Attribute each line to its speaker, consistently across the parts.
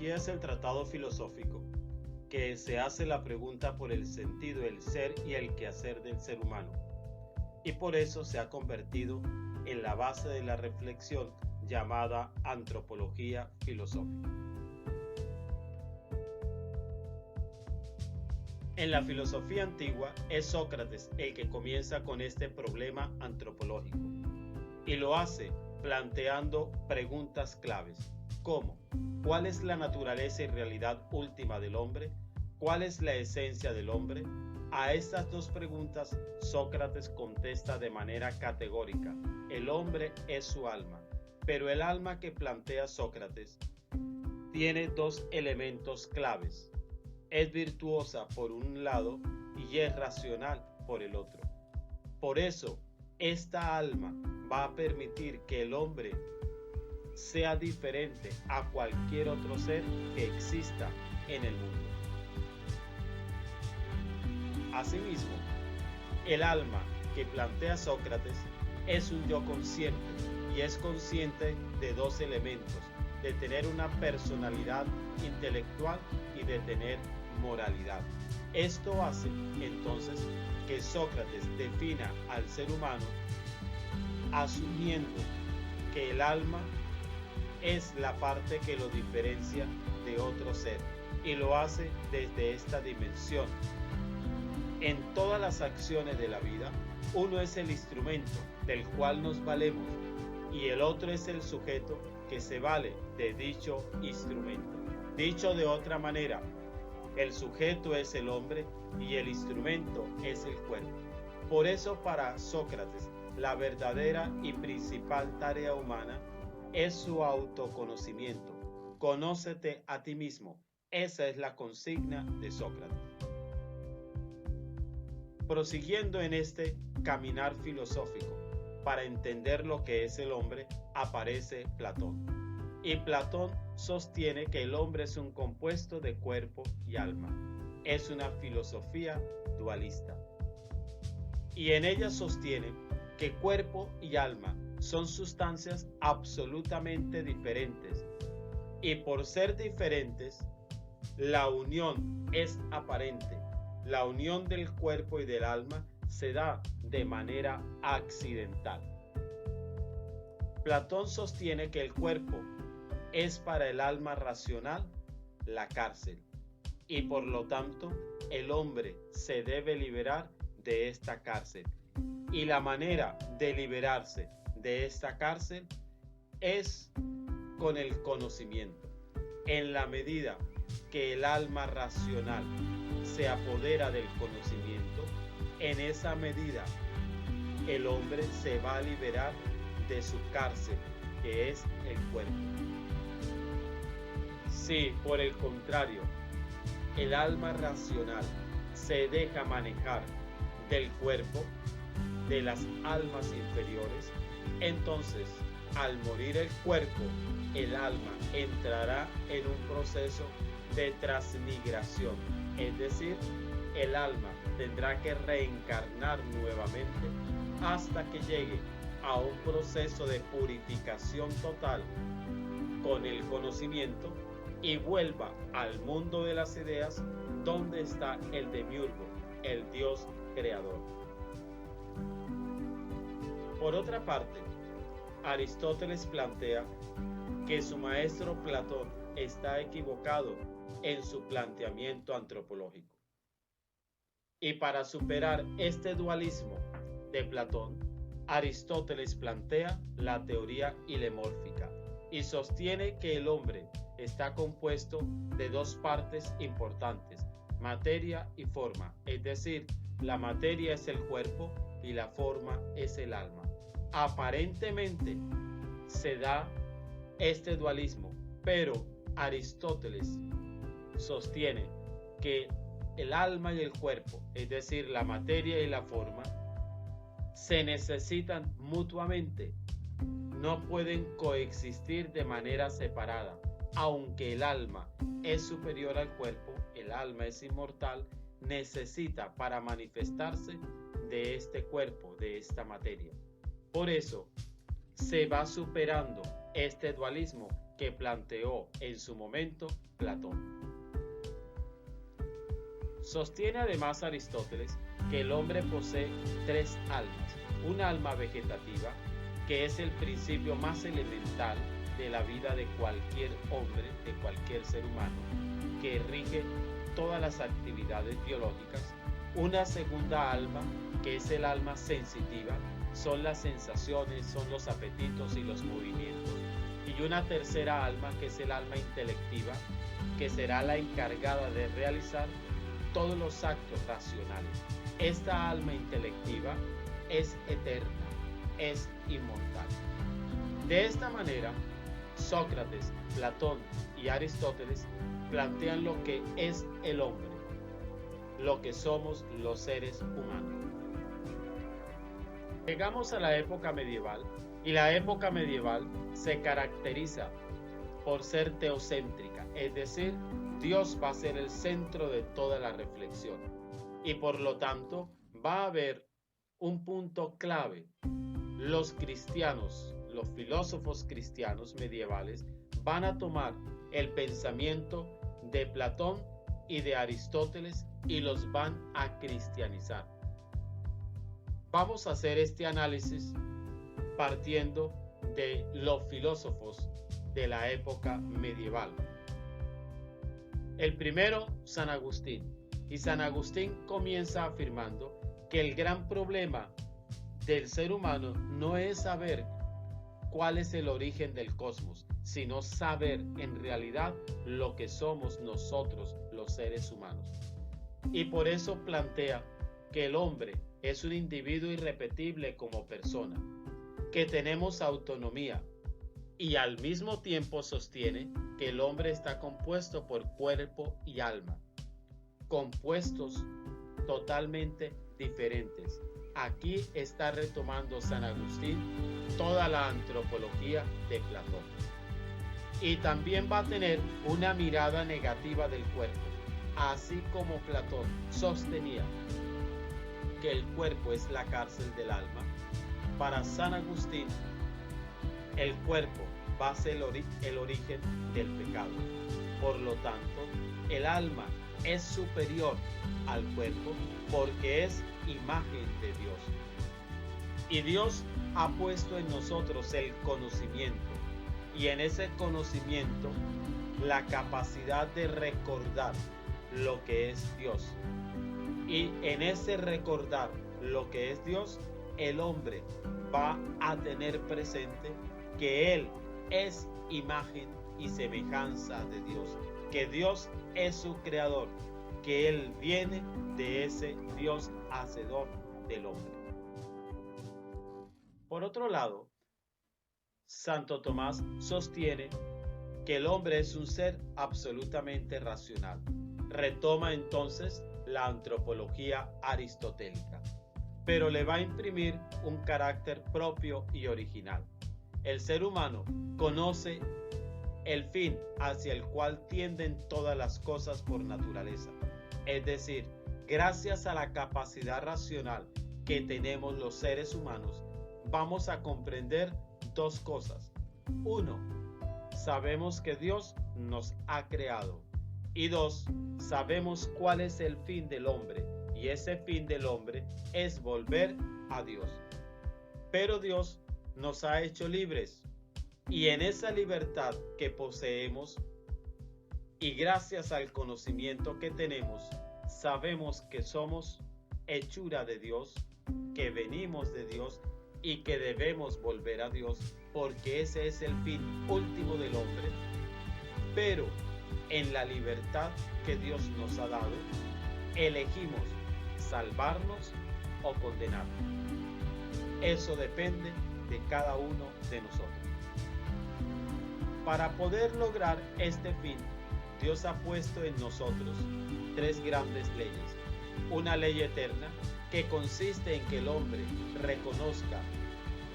Speaker 1: antropología es el tratado filosófico que se hace la pregunta por el sentido, el ser y el quehacer del ser humano, y por eso se ha convertido en la base de la reflexión llamada antropología filosófica. En la filosofía antigua es Sócrates el que comienza con este problema antropológico y lo hace planteando preguntas claves como ¿cuál es la naturaleza y realidad última del hombre? ¿Cuál es la esencia del hombre? A estas dos preguntas Sócrates contesta de manera categórica: el hombre es su alma, pero el alma que plantea Sócrates tiene dos elementos claves. Es virtuosa por un lado y es racional por el otro. Por eso, esta alma va a permitir que el hombre sea diferente a cualquier otro ser que exista en el mundo. Asimismo, el alma que plantea Sócrates es un yo consciente y es consciente de dos elementos: de tener una personalidad intelectual y de tener moralidad. Esto hace entonces que Sócrates defina al ser humano asumiendo que el alma es la parte que lo diferencia de otro ser y lo hace desde esta dimensión. En todas las acciones de la vida, uno es el instrumento del cual nos valemos y el otro es el sujeto que se vale de dicho instrumento. Dicho de otra manera, el sujeto es el hombre y el instrumento es el cuerpo. Por eso para Sócrates, la verdadera y principal tarea humana es su autoconocimiento. Conócete a ti mismo. Esa es la consigna de Sócrates. Prosiguiendo en este caminar filosófico, para entender lo que es el hombre, aparece Platón. Y Platón sostiene que el hombre es un compuesto de cuerpo y alma. Es una filosofía dualista. Y en ella sostiene que cuerpo y alma son sustancias absolutamente diferentes. Y por ser diferentes, la unión es aparente. La unión del cuerpo y del alma se da de manera accidental. Platón sostiene que el cuerpo es para el alma racional la cárcel y por lo tanto el hombre se debe liberar de esta cárcel, y la manera de liberarse de esta cárcel es con el conocimiento. En la medida que el alma racional se apodera del conocimiento, en esa medida el hombre se va a liberar de su cárcel, que es el cuerpo. Si, por el contrario, el alma racional se deja manejar del cuerpo, de las almas inferiores, entonces, al morir el cuerpo, el alma entrará en un proceso de transmigración, es decir, el alma tendrá que reencarnar nuevamente hasta que llegue a un proceso de purificación total con el conocimiento y vuelva al mundo de las ideas, donde está el demiurgo, el Dios creador. Por otra parte, Aristóteles plantea que su maestro Platón está equivocado en su planteamiento antropológico. Y para superar este dualismo de Platón, Aristóteles plantea la teoría hilemórfica y sostiene que el hombre está compuesto de dos partes importantes: materia y forma, es decir, la materia es el cuerpo y la forma es el alma. Aparentemente se da este dualismo, pero Aristóteles sostiene que el alma y el cuerpo, es decir, la materia y la forma, se necesitan mutuamente, no pueden coexistir de manera separada. Aunque el alma es superior al cuerpo, el alma es inmortal, necesita para manifestarse de este cuerpo, de esta materia. Por eso se va superando este dualismo que planteó en su momento Platón. Sostiene además Aristóteles que el hombre posee tres almas: un alma vegetativa, que es el principio más elemental de la vida de cualquier hombre, de cualquier ser humano, que rige todas las actividades biológicas; una segunda alma, que es el alma sensitiva, son las sensaciones, son los apetitos y los movimientos; y una tercera alma, que es el alma intelectiva, que será la encargada de realizar todos los actos racionales. Esta alma intelectiva es eterna, es inmortal. De esta manera, Sócrates, Platón y Aristóteles plantean lo que es el hombre, lo que somos los seres humanos. Llegamos a la época medieval, y la época medieval se caracteriza por ser teocéntrica, es decir, Dios va a ser el centro de toda la reflexión, y por lo tanto va a haber un punto clave. Los cristianos, los filósofos cristianos medievales, van a tomar el pensamiento de Platón y de Aristóteles y los van a cristianizar. Vamos a hacer este análisis partiendo de los filósofos de la época medieval. El primero, San Agustín. Y San Agustín comienza afirmando que el gran problema del ser humano no es saber cuál es el origen del cosmos, sino saber en realidad lo que somos nosotros, los seres humanos. Y por eso plantea que el hombre es un individuo irrepetible como persona, que tenemos autonomía, y al mismo tiempo sostiene que el hombre está compuesto por cuerpo y alma, compuestos totalmente diferentes. Aquí está retomando San Agustín toda la antropología de Platón. Y también va a tener una mirada negativa del cuerpo, así como Platón sostenía que el cuerpo es la cárcel del alma. Para San Agustín, el cuerpo va a ser el origen del pecado. Por lo tanto, el alma es superior al cuerpo porque es imagen de Dios. Y Dios ha puesto en nosotros el conocimiento, y en ese conocimiento la capacidad de recordar lo que es Dios. Y en ese recordar lo que es Dios, el hombre va a tener presente que Él es imagen y semejanza de Dios, que Dios es su creador, que Él viene de ese Dios hacedor del hombre. Por otro lado, Santo Tomás sostiene que el hombre es un ser absolutamente racional. Retoma entonces la antropología aristotélica, pero le va a imprimir un carácter propio y original. El ser humano conoce el fin hacia el cual tienden todas las cosas por naturaleza. Es decir, gracias a la capacidad racional que tenemos los seres humanos, vamos a comprender dos cosas. Uno, sabemos que Dios nos ha creado. Y dos, sabemos cuál es el fin del hombre. Y ese fin del hombre es volver a Dios. Pero Dios nos ha hecho libres. Y en esa libertad que poseemos, y gracias al conocimiento que tenemos, sabemos que somos hechura de Dios, que venimos de Dios y que debemos volver a Dios, porque ese es el fin último del hombre. Pero en la libertad que Dios nos ha dado, elegimos salvarnos o condenarnos. Eso depende de cada uno de nosotros. Para poder lograr este fin, Dios ha puesto en nosotros tres grandes leyes. Una ley eterna que consiste en que el hombre reconozca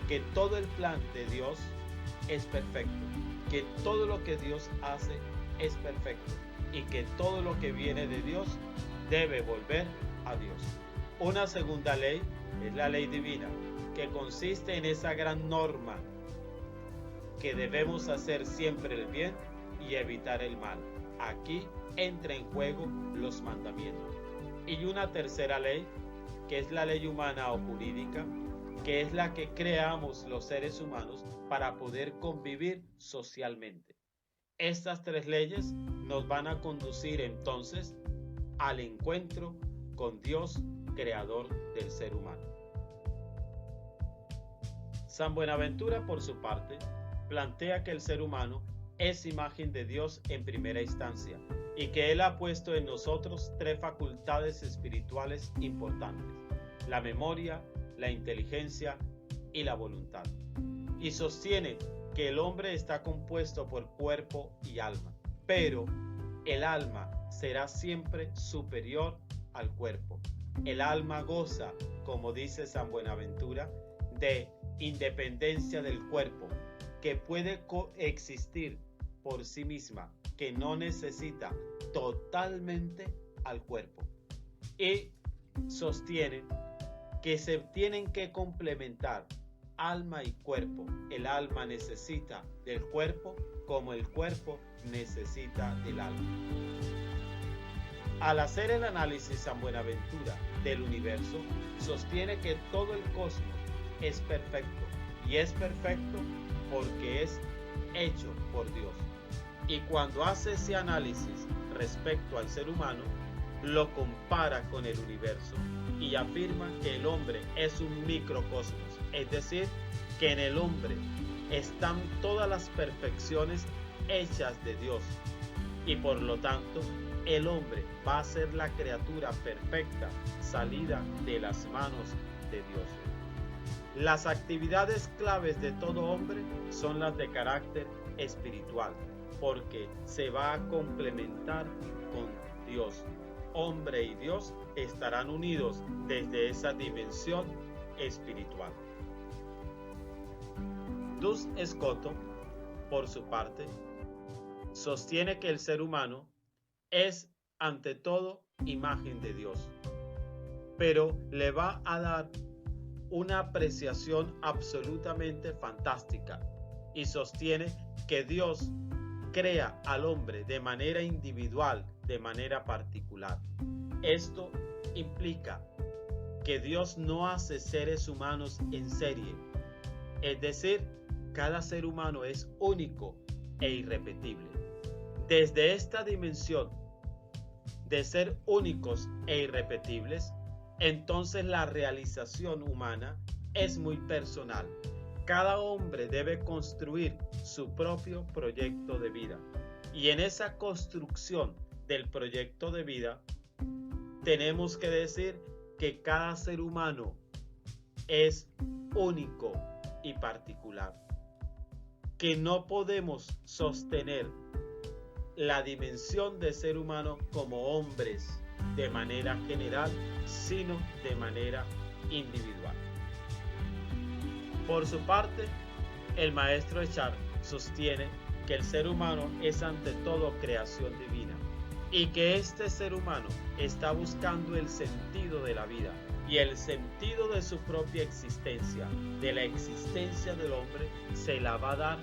Speaker 1: que todo el plan de Dios es perfecto, que todo lo que Dios hace es perfecto y que todo lo que viene de Dios debe volver a Dios. Una segunda ley es la ley divina, que consiste en esa gran norma que debemos hacer siempre el bien y evitar el mal. Aquí entra en juego los mandamientos. Y una tercera ley, que es la ley humana o jurídica, que es la que creamos los seres humanos para poder convivir socialmente. Estas tres leyes nos van a conducir entonces al encuentro con Dios, creador del ser humano. San Buenaventura, por su parte, plantea que el ser humano es imagen de Dios en primera instancia y que Él ha puesto en nosotros tres facultades espirituales importantes: la memoria, la inteligencia y la voluntad. Y sostiene que el hombre está compuesto por cuerpo y alma, pero el alma será siempre superior al cuerpo. El alma goza, como dice San Buenaventura, de independencia del cuerpo, que puede coexistir por sí misma, que no necesita totalmente al cuerpo. Y sostiene que se tienen que complementar alma y cuerpo. El alma necesita del cuerpo como el cuerpo necesita del alma. Al hacer el análisis San Buenaventura del universo, sostiene que todo el cosmos es perfecto, y es perfecto porque es hecho por Dios. Y cuando hace ese análisis respecto al ser humano, lo compara con el universo y afirma que el hombre es un microcosmos, es decir, que en el hombre están todas las perfecciones hechas de Dios, y por lo tanto el hombre va a ser la criatura perfecta salida de las manos de Dios. Las actividades claves de todo hombre son las de carácter espiritual, porque se va a complementar con Dios. Hombre y Dios estarán unidos desde esa dimensión espiritual. Dus Scoto, por su parte, sostiene que el ser humano es ante todo imagen de Dios, pero le va a dar una apreciación absolutamente fantástica y sostiene que Dios crea al hombre de manera individual, de manera particular. Esto implica que Dios no hace seres humanos en serie, es decir, cada ser humano es único e irrepetible. Desde esta dimensión de ser únicos e irrepetibles, entonces la realización humana es muy personal. Cada hombre debe construir su propio proyecto de vida. Y en esa construcción del proyecto de vida, tenemos que decir que cada ser humano es único y particular. Que no podemos sostener la dimensión de ser humano como hombres de manera general, sino de manera individual. Por su parte, el maestro Echard sostiene que el ser humano es ante todo creación divina y que este ser humano está buscando el sentido de la vida y el sentido de su propia existencia, de la existencia del hombre, se la va a dar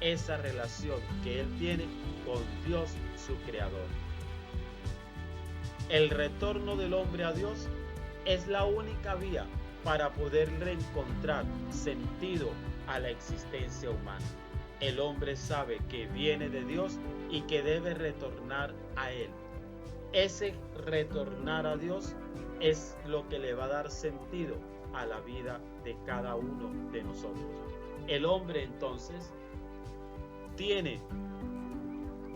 Speaker 1: esa relación que él tiene con Dios, su creador. El retorno del hombre a Dios es la única vía para poder reencontrar sentido a la existencia humana. El hombre sabe que viene de Dios y que debe retornar a Él. Ese retornar a Dios es lo que le va a dar sentido a la vida de cada uno de nosotros. El hombre entonces tiene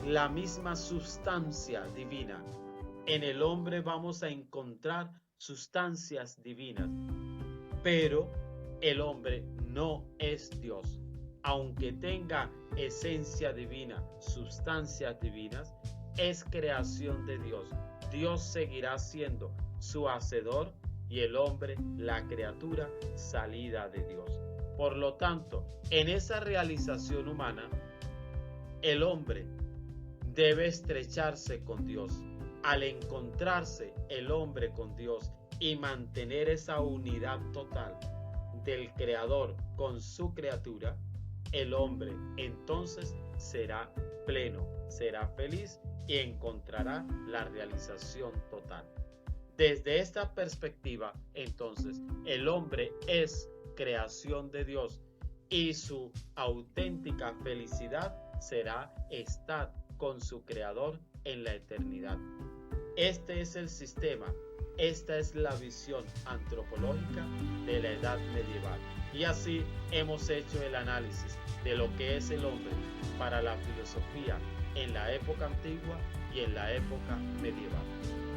Speaker 1: la misma sustancia divina. En el hombre vamos a encontrar sustancias divinas, pero el hombre no es Dios. Aunque tenga esencia divina, sustancias divinas, es creación de Dios. Dios seguirá siendo su hacedor y el hombre la criatura salida de Dios. Por lo tanto, en esa realización humana, el hombre debe estrecharse con Dios. Al encontrarse el hombre con Dios y mantener esa unidad total del Creador con su criatura, el hombre entonces será pleno, será feliz y encontrará la realización total. Desde esta perspectiva, entonces, el hombre es creación de Dios y su auténtica felicidad será estar con su Creador en la eternidad. Este es el sistema, esta es la visión antropológica de la edad medieval. Y así hemos hecho el análisis de lo que es el hombre para la filosofía en la época antigua y en la época medieval.